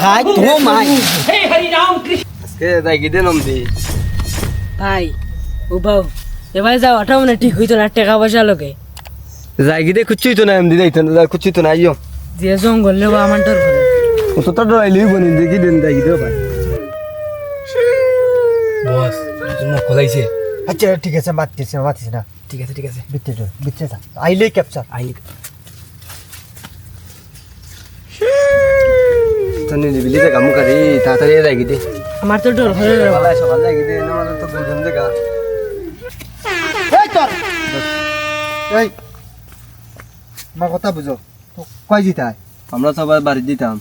দেখাই তো মাই আজকে যাই কি দিন অমদি ভাই ও বাউ এবার যাও ওটা মানে ঠিক হইতো না টাকা পয়সা লোকে যাই কি দে কুচ্ছুই তো না এমদি যাইতো না কুচ্ছুই তো না আইও যে জঙ্গল নেবো আমার তোর ঘরে ও তো তোর ডরাইলেই বনি দেখি দিন যাই কি দেও ভাই বস তুমি খোলাইছে আচ্ছা ঠিক আছে মাতিস না ঠিক আছে বিচ্ছে যা আইলে ক্যাপচার আইলি তনে নিবিলি জায়গা মুখারি তাড়াতাড়ি যাই কি দে আমার তো ডর ঘরে সকালে সকাল যাই কি দে আমাদের তো বুঝুন জায়গা এই তোর এই আমার কথা বুঝো তো কয় জিতা আমরা সবাই বাড়ি দিতাম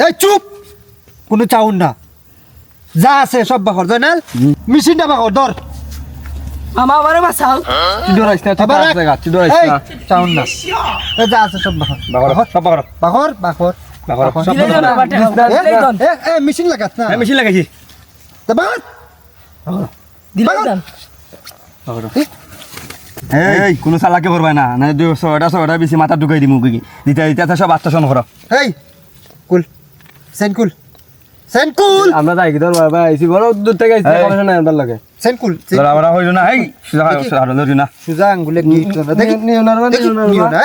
এই চুপ কোনো চাউন না যা আছে সব বাকর জয়নাল মেশিনটা বাকর ধর মামা আমারে বাঁচাও তুই ডরাইস না তুই পাঁচ জায়গা তুই ডরাইস এই না চাউন না এই যা আছে সব বাকর বাকর সব বাকর বাকর বাকর বাকর সব দিলে না, বাটে খাও। এ মেশিন লাগাত না আমি মেশিন লাগাইছি তা বাকর দিলে বাকর। দাম এই কোনো চালাকে করবে না না ছয়টা বেশি মাথা ঢুকাই দিমু কি দিতে দিতে সব আত্মসন করো এই কুল সেনকুল সেনকুল আমরা যাই কি তোর বাবা আইছি বড় দূর থেকে আইছি কমিশন না আমার লাগে সেনকুল তোরা আমরা হইলো না এই সুজা ধরি না সুজা আঙ্গুলে গিট না দেখি নিও না নিও না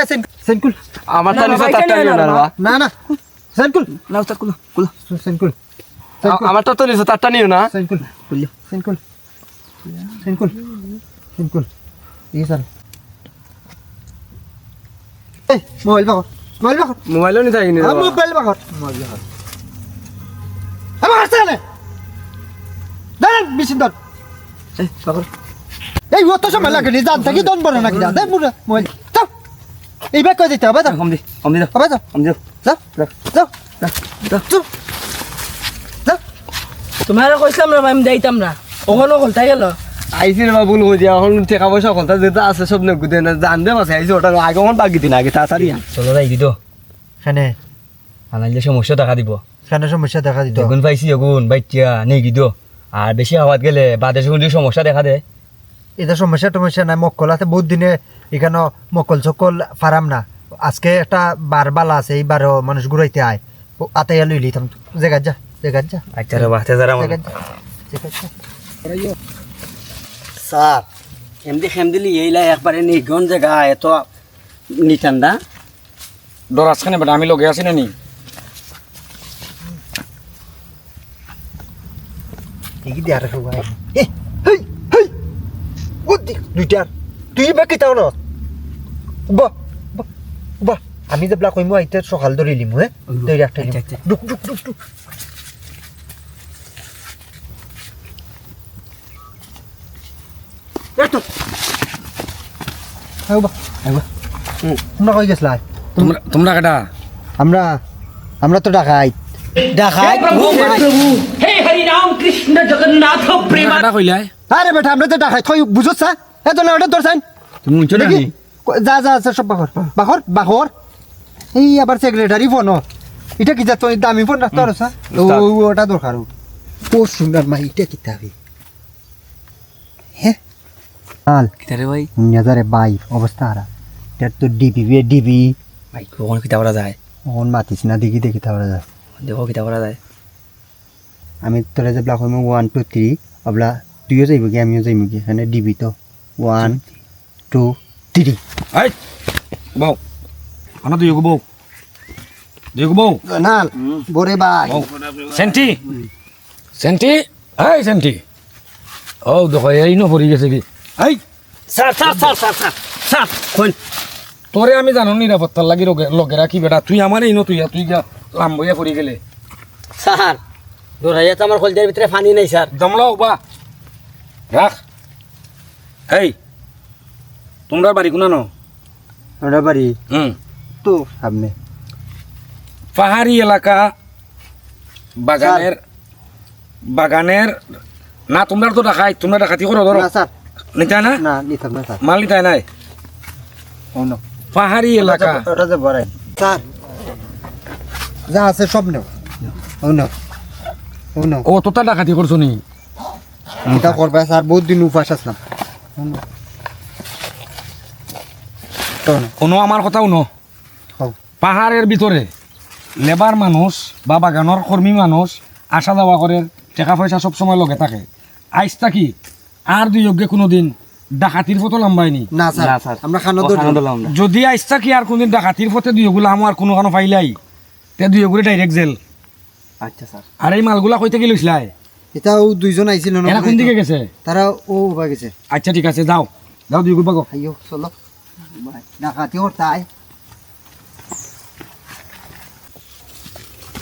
সেনকুল আমার তো নিছে টাকা নিও না না না সেনকুল নাও তা কুলো কুলো সেনকুল আমার তো নিছে টাকা নিও না সেনকুল সেনকুল সেনকুল সেনকুল এই স্যার এই মোবাইল বাকর মোবাইলও নি থাকি নি মোবাইল বাকর আমার আছে না দাঁড়ান মেশিন ধর এই বাকর এই অত সময় লাগে নি জান থাকি দন বড় নাকি দা দে মুরে মোবাইল চাও এই ব্যাগ কই দিতে হবে দাও কম দি দাও হবে দাও কম দিও যাও যাও যাও যাও তোমার কইছিলাম না আমি যাইতাম না ওখানে কলতা গেল আইছি রে বাবুল হই দিয়া এখন টাকা পয়সা কথা যেটা আছে সব না গুদে না জান দে মাসে আইছি ওটা আগে কোন বাকি দিন আগে তাড়াতাড়ি চলো যাই দিও খানে আনাইলে সমস্যা দেখা দিব খানে সমস্যা দেখা দিত যখন পাইছি যখন বাইটিয়া নেই গিদো আর বেশি আওয়াজ গেলে বাদে যদি সমস্যা দেখা দেয় এটা সমস্যা নাই মক্কল আছে বহুত দিনে এখানে মক্কল চক্কল ফারাম না আজকে একটা বার বালা আছে এই বারো মানুষ ঘুরাইতে আয় আতাইয়া লই লিতাম জায়গা যা আচ্ছা রে বাতে যারা স্যার এমনি খেমদিলি এইলা একবারে নিগন জায়গা এত নিতাম না ডরাস খানে বেটা আমি লগে আছি না নি ঠিকই দিয়ে রাখো ভাই হেই হেই ও দুইটার তুই বা কিতাও না বা আমি যে ব্লা কইমু আইতে সকাল ধরে লিমু হে তুই একটা লিমু ডুক ডুক ডুক ডুক এতো আইবা তোমরা কই গেছলা তোমরা কাটা আমরা তো ঢাকাই হে হরি রাম কৃষ্ণ জগন্নাথ প্রেম কাটা কইলাই আরে বেটা আমরা তো ঢাকাই থই বুঝছ এত না ওটা তোর সাইন তুমি উঞ্চ না নি যা আছে সব বাকর এই আবার সেক্রেটারি ফোন এটা কি যা তোর দামি ফোন রাখতে পারো ওটা দরকার ও সুন্দর মা এটা কিতাবে হ্যাঁ আল কিতারে ভাই 2022 অবস্থা আর এটা তো ডিবি ভাই কোন কিতা করা যায় ওন মাতিস না দেখি তাহলে যায় দেখো কিতা করা যায় আমি তোরা যে ব্লক হইমু 1 2 3 অবলা তুইও যাইব কি আমিও যাইব কি এখানে ডিবি তো 1 2 3 এই বউ আনা তুই গো বউ দেখো বউ নাল বরে ভাই সেন্টি এই সেন্টি ও দেখো এই ন পড়ি গেছে কি এই স্যার কোন তোরে আমি জানো নিরাপত্তার লাগি লগে রাখি বেটা তুই আমার এই ন তুই লাম্বইয়া পড়ি গেলে স্যার দৌড়াইয়া তো আমার কলজার ভিতরে পানি নাই স্যার দমলাও বা রাখ এই তোমরা বাড়ি কোনা নো ওটা বাড়ি তো সামনে পাহাড়ি এলাকা বাগানের না তোমরা তো তোমরা ডাকাতি করো ধরো না স্যার নিতাই না না নিতাম না স্যার মাল নিতাই নাই ও নো পাহাড়ি এলাকা ওটা যে বড়াই স্যার যা আছে সব নেও ও নো ও তোতা ডাকাতি করছো নি এটা করবে স্যার বহুত দিন উপাস আসলাম কোনো আমার কথাও ন হও। পাহাড়ের ভিতরে লেবার মানুষ বা বাগানের কর্মী মানুষ আসা যাওয়া করে টাকা পয়সা সব সময় লগে থাকে আইসটা কি আর দুই যোগ্যে কোনোদিন ডাকাতির ফটো লম্বায়নি না না স্যার স্যার আমরা খানো খানো দিলাম আমরা যদি আইসটা কি আর কোনদিন ডাকাতির ফতে দুই ওগুলো আমার কোনো কানো পাইলাই তে দুই ওগুলো ডাইরেক্ট জেল আচ্ছা স্যার আর এই মালগুলা কই থেকে লইছিলাই এটাও দুইজন আইছিল না এরা কোন দিকে গেছে তারা ও উবা গেছে আচ্ছা ঠিক আছে যাও যাও দুই গুলো আইও চলো ডাকাতি হতাই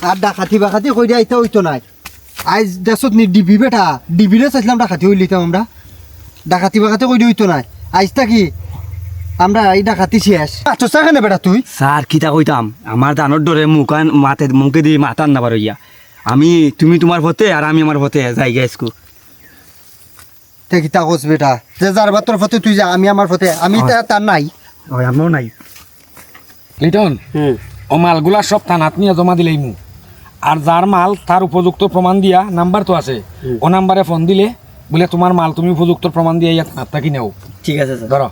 আর ডাকাতি বাকাতি কই দিয়া এটা হইতো নাই আইজ দেশত নি ডিবি বেটা ডিবিরে চাইছিলাম ডাকাতি হইলিতাম আমরা ডাকাতি বাকাতি কই দিয়া হইতো নাই আইজটা কি আমরা এই ডাকাতি শেষ আচ্ছা সাখানে বেটা তুই স্যার কিতা কইতাম আমার দানোর ডরে মুখে দিয়ে মাথার না পারইয়া তুমি তোমার পথে আর আমি আমার পথে যাই গেছকু তে কি তাগজ বেটা যে যার বাতর ফতে তুই যা আমি আমার ফতে আমি তার নাই আমিও নাই লিটন ও মালগুলা সব থানাত নিয়ে জমা দিলেই মু আর যার মাল তার উপযুক্ত প্রমাণ দিয়া নাম্বার তো আছে ও নাম্বারে ফোন দিলে বলে তোমার মাল তুমি উপযুক্ত প্রমাণ দিয়ে ইয়াত থাকি নেও ঠিক আছে স্যার ধরো